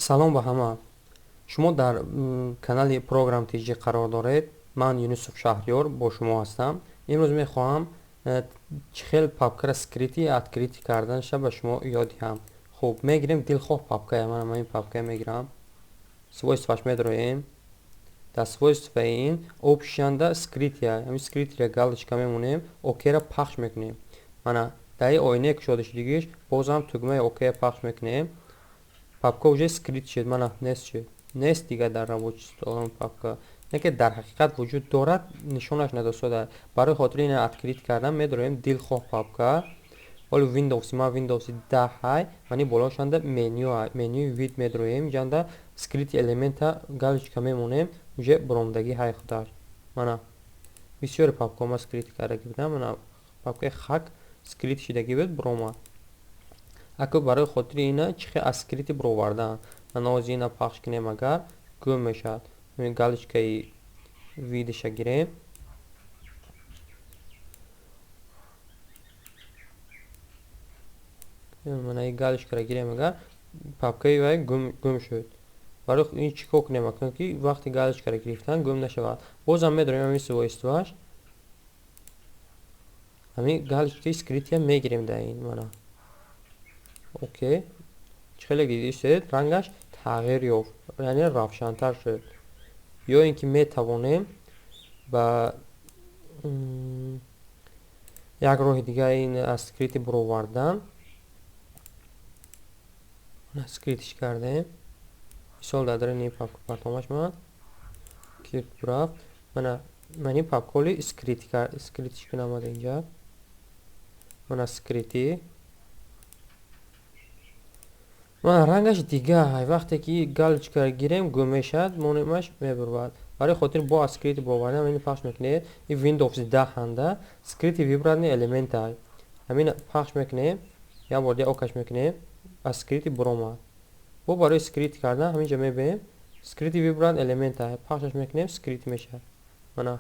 салом ба ҳама. Шумо дар канали програм TG қарор доред. Ман Юнусов Шаҳрёр бо шумо ҳастам. Имрӯз мехоҳам чӣ хел папкара скрити открити карданша ба шумо ёд диҳам. Хуб, мегирем дилхоҳ папкая. Ман ҳамин папкая мегирам. Свойстваш медроем. Дар свойстваи ин опшанда скрития, ҳамин скрития галочка мемонем, окера пахш мекунем. Мана дар ин оинаи кушода шудагиш бозам тугмаи окея пахш мекунем. Папка уже скрит шуд. Мана нест шуд. Нест дига дар рабочий папка. Не ки дар ҳақиқат вуҷуд дорад, нишонаш надостода. Барои хотири ин открит кардан медроем дилхоҳ папка. Оли Windows, ман Windows 10 ҳай, мани болошанда менюи вид медроем. Ҷанда скрит элемента галочка мемонем, уже бромдагӣ ҳай худаш. Мана бисёри папкаҳома скрит кардаги будам. Мана папкаи хак скрит шудаги буд, бромад. Аку барои хотири ина чӣ хел аз скрити бировардан. Нанози ина пахш кунем агар гум мешавад. Ин галочкаи видеша гирем. Мана ин галочкаро гирем агар папкаи вай гум шуд. Барои ин чӣ кор кунем акун ки вақти галочкаро гирифтан гум нашавад. Бозам медроем ҳамин свойстваш. ҳамин галочкаи скрития мегирем дар ин. Мана окей. Чӣ хеле дидистед? Рангаш тағйир ёфт, яъне равшантар шуд. Ё ин ки метавонем ба як роҳи дига ин аз скрити бировардан. Мана скритиш кардем. Мисол дар дарини папка партомаш ман клип рафт. Мана ман ин папколи скритиш кунам дар инҷа. Мана скрити. Мана рангаш дига ҳай. Вақте ки галочкаро гирем гум мешавад, монемаш мебурвад. Барои хотир бо аз скрити бировардан ин пахш мекунед. Ин Windows 10 ҳанда скрити вибрани элемента ҳай. Ҳамин пахш мекунем. як бор дига окаш мекунем. Аз скрити биромад. Бо барои скрит кардан ҳаминҷа мебинем. Скрити вибран элемента ҳай. Пахшаш мекунем, скрит мешавад. Мана